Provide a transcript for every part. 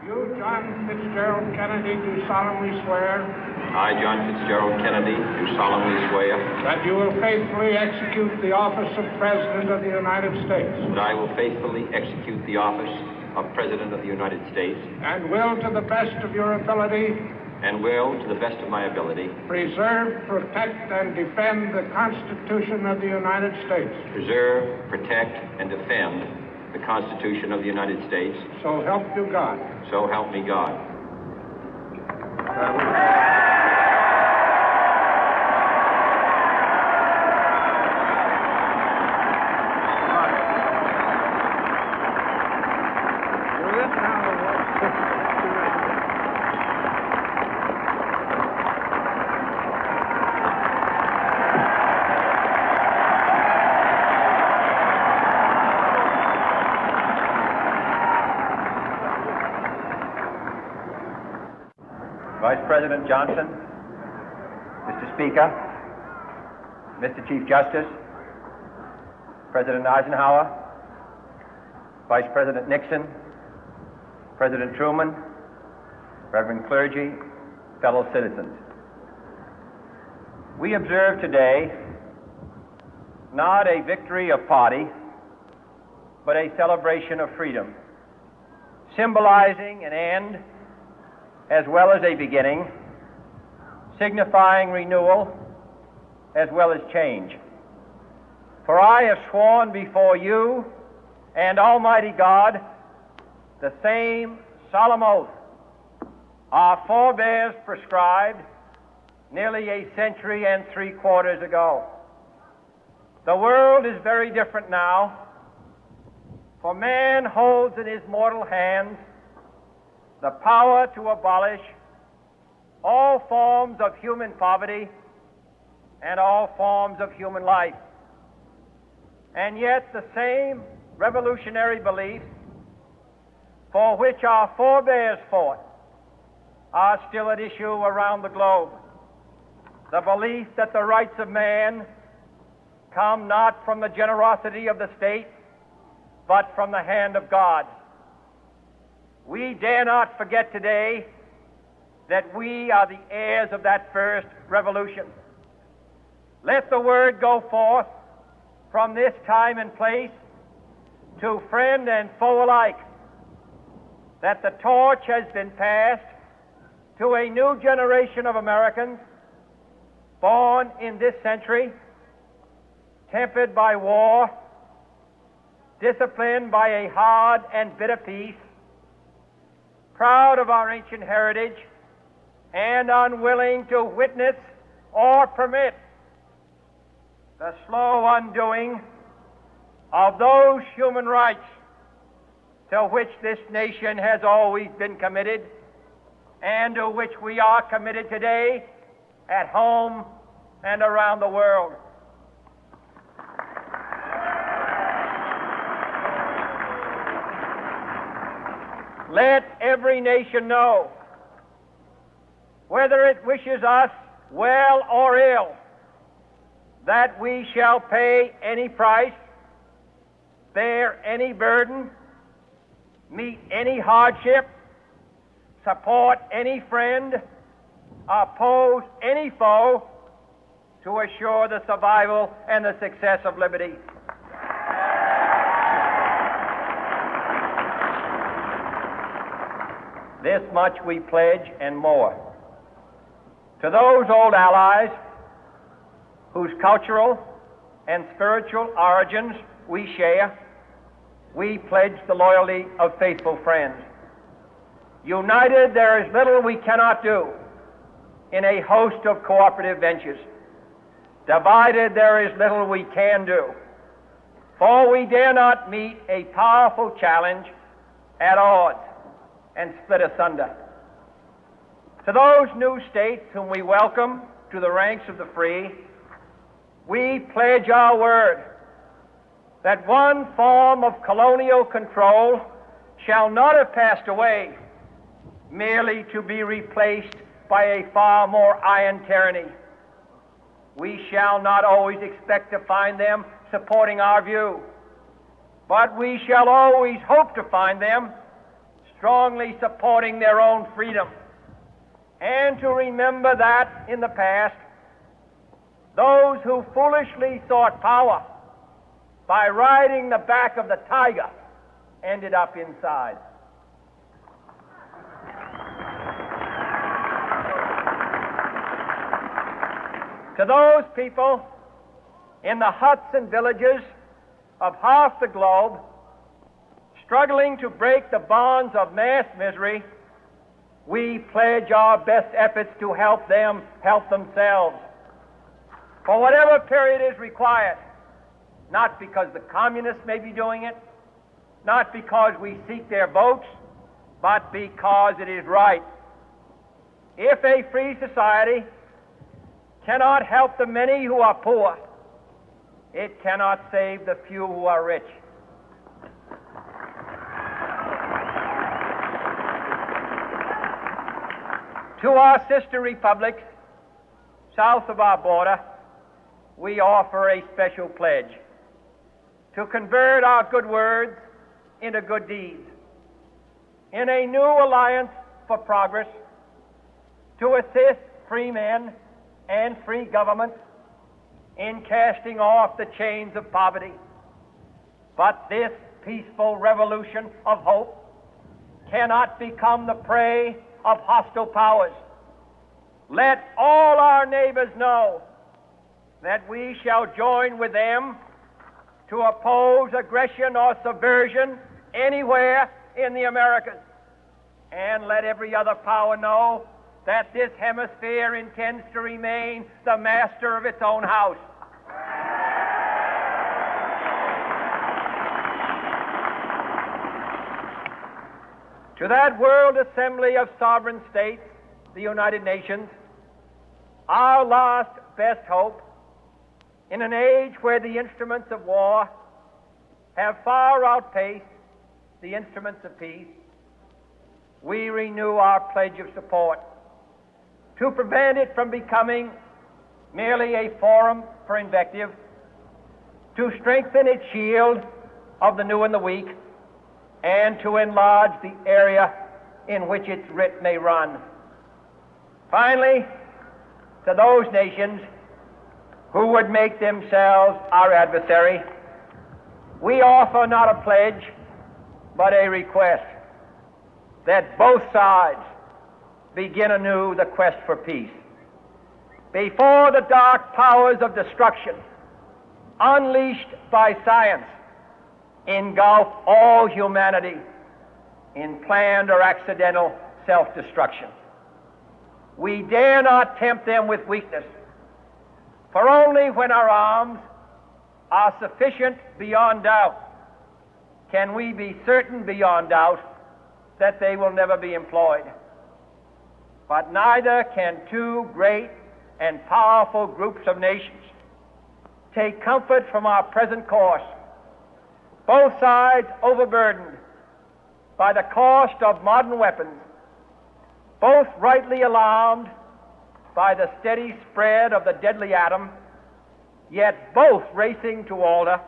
You, John Fitzgerald Kennedy, do solemnly swear I, John Fitzgerald Kennedy, do solemnly swear that you will faithfully execute the office of President of the United States that I will faithfully execute the office of President of the United States and will, to the best of your ability, and will, to the best of my ability, preserve, protect, and defend the Constitution of the United States. preserve, protect, and defend the Constitution of the United States. So help you God. So help me God. Vice President Johnson, Mr. Speaker, Mr. Chief Justice, President Eisenhower, Vice President Nixon, President Truman, Reverend clergy, fellow citizens. We observe today not a victory of party, but a celebration of freedom, symbolizing an end as well as a beginning, signifying renewal as well as change. For I have sworn before you and Almighty God the same solemn oath our forebears prescribed nearly a century and 3/4 ago. The world is very different now, for man holds in his mortal hands the power to abolish all forms of human poverty and all forms of human life. And yet the same revolutionary beliefs for which our forebears fought are still at issue around the globe. The belief that the rights of man come not from the generosity of the state, but from the hand of God. We dare not forget today that we are the heirs of that first revolution. Let the word go forth from this time and place to friend and foe alike that the torch has been passed to a new generation of Americans born in this century, tempered by war, disciplined by a hard and bitter peace, proud of our ancient heritage, and unwilling to witness or permit the slow undoing of those human rights to which this nation has always been committed and to which we are committed today at home and around the world. Let every nation know, whether it wishes us well or ill, that we shall pay any price, bear any burden, meet any hardship, support any friend, oppose any foe to assure the survival and the success of liberty. This much we pledge and more. To those old allies whose cultural and spiritual origins we share, we pledge the loyalty of faithful friends. United, there is little we cannot do in a host of cooperative ventures. Divided, there is little we can do, for we dare not meet a powerful challenge at odds and split asunder. To those new states whom we welcome to the ranks of the free, we pledge our word that one form of colonial control shall not have passed away, merely to be replaced by a far more iron tyranny. We shall not always expect to find them supporting our view, but we shall always hope to find them strongly supporting their own freedom, and to remember that in the past, those who foolishly sought power by riding the back of the tiger ended up inside. To those people in the huts and villages of half the globe struggling to break the bonds of mass misery, we pledge our best efforts to help them help themselves for whatever period is required, not because the communists may be doing it, not because we seek their votes, but because it is right. If a free society cannot help the many who are poor, it cannot save the few who are rich. To our sister republics south of our border, we offer a special pledge to convert our good words into good deeds, in a new alliance for progress, to assist free men and free governments in casting off the chains of poverty. But this peaceful revolution of hope cannot become the prey of hostile powers. Let all our neighbors know that we shall join with them to oppose aggression or subversion anywhere in the Americas. And let every other power know that this hemisphere intends to remain the master of its own house. To that World Assembly of Sovereign States, the United Nations, our last best hope, in an age where the instruments of war have far outpaced the instruments of peace, we renew our pledge of support to prevent it from becoming merely a forum for invective, to strengthen its shield of the new and the weak, and to enlarge the area in which its writ may run. Finally, to those nations who would make themselves our adversary, we offer not a pledge, but a request that both sides begin anew the quest for peace. Before the dark powers of destruction, unleashed by science, engulf all humanity in planned or accidental self-destruction, we dare not tempt them with weakness, for only when our arms are sufficient beyond doubt can we be certain beyond doubt that they will never be employed. But neither can two great and powerful groups of nations take comfort from our present course, both sides overburdened by the cost of modern weapons, both rightly alarmed by the steady spread of the deadly atom, yet both racing to alter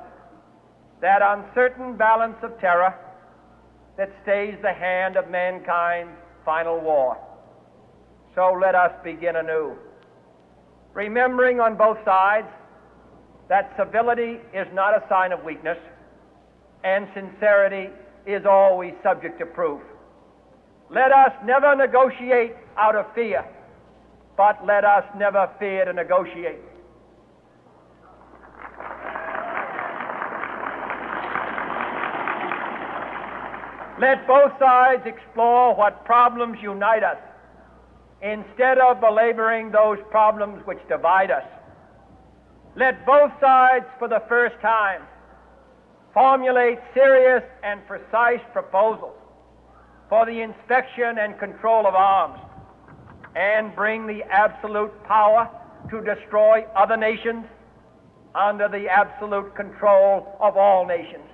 that uncertain balance of terror that stays the hand of mankind's final war. So let us begin anew, remembering on both sides that civility is not a sign of weakness, and sincerity is always subject to proof. Let us never negotiate out of fear, but let us never fear to negotiate. Let both sides explore what problems unite us, instead of belaboring those problems which divide us. Let both sides, for the first time, formulate serious and precise proposals for the inspection and control of arms, and bring the absolute power to destroy other nations under the absolute control of all nations.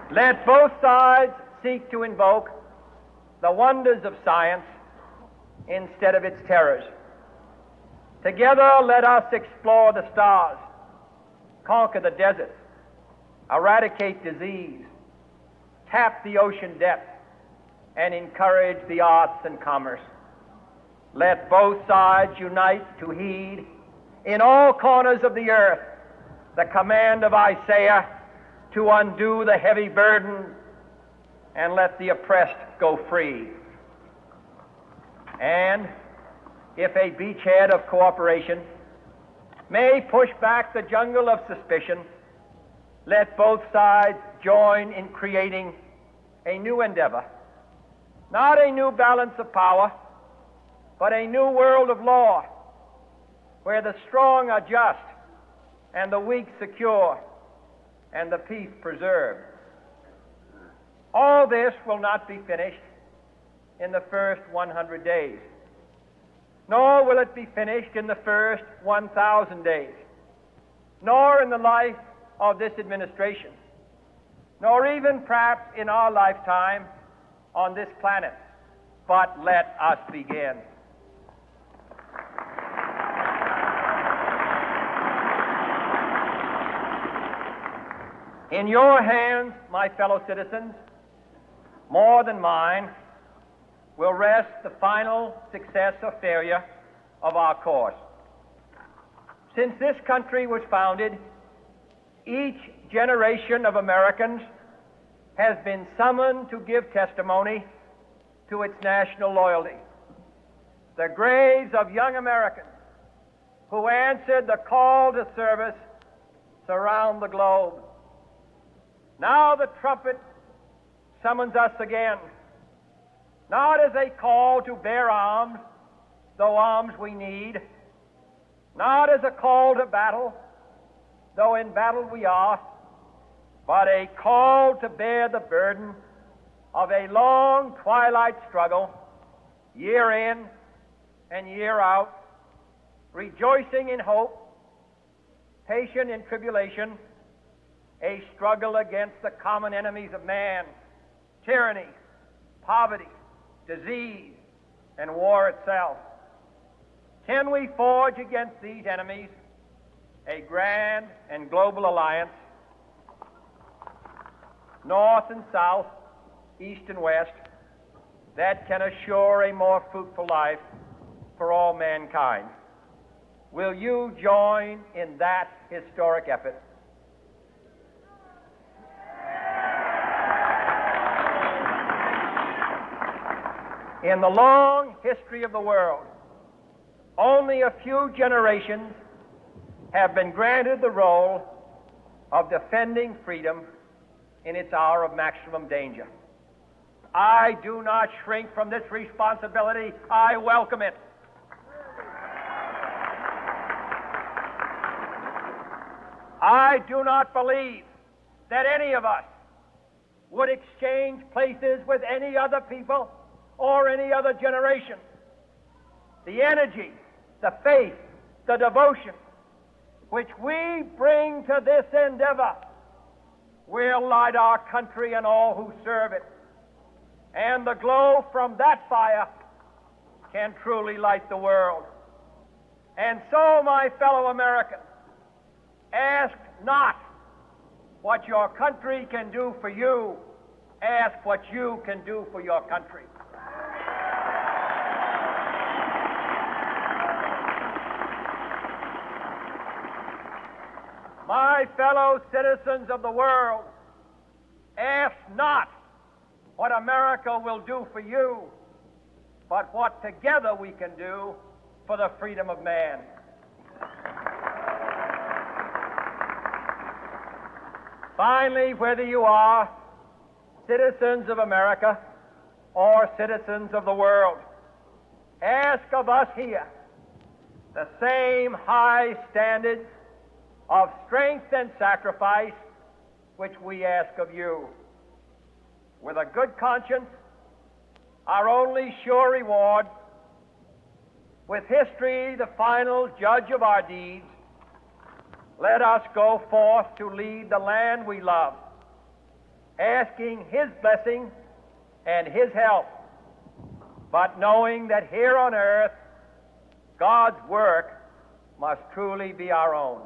Let both sides seek to invoke the wonders of science instead of its terrors. Together, let us explore the stars, conquer the deserts, eradicate disease, tap the ocean depth, and encourage the arts and commerce. Let both sides unite to heed in all corners of the earth the command of Isaiah to undo the heavy burden and let the oppressed go free. And if a beachhead of cooperation may push back the jungle of suspicion, let both sides join in creating a new endeavor, not a new balance of power, but a new world of law, where the strong are just and the weak secure and the peace preserved. All this will not be finished in the first 100 days, nor will it be finished in the first 1,000 days, nor in the life of this administration, nor even perhaps in our lifetime on this planet. But let us begin. In your hands, my fellow citizens, more than mine, will rest the final success or failure of our course. Since this country was founded, each generation of Americans has been summoned to give testimony to its national loyalty. The graves of young Americans who answered the call to service surround the globe. Now the trumpet summons us again, not as a call to bear arms, though arms we need, not as a call to battle, though in battle we are, but a call to bear the burden of a long twilight struggle, year in and year out, rejoicing in hope, patient in tribulation, a struggle against the common enemies of man, tyranny, poverty, disease, and war itself. Can we forge against these enemies a grand and global alliance, north and south, east and west, that can assure a more fruitful life for all mankind? Will you join in that historic effort? In the long history of the world, only a few generations have been granted the role of defending freedom in its hour of maximum danger. I do not shrink from this responsibility. I welcome it. I do not believe that any of us would exchange places with any other people or any other generation. The energy, the faith, the devotion which we bring to this endeavor will light our country and all who serve it. And the glow from that fire can truly light the world. And so, my fellow Americans, ask not what your country can do for you, ask what you can do for your country. My fellow citizens of the world, ask not what America will do for you, but what together we can do for the freedom of man. Finally, whether you are citizens of America or citizens of the world, ask of us here the same high standards of strength and sacrifice which we ask of you. With a good conscience, our only sure reward, with history the final judge of our deeds, let us go forth to lead the land we love, asking His blessing and His help, but knowing that here on earth, God's work must truly be our own.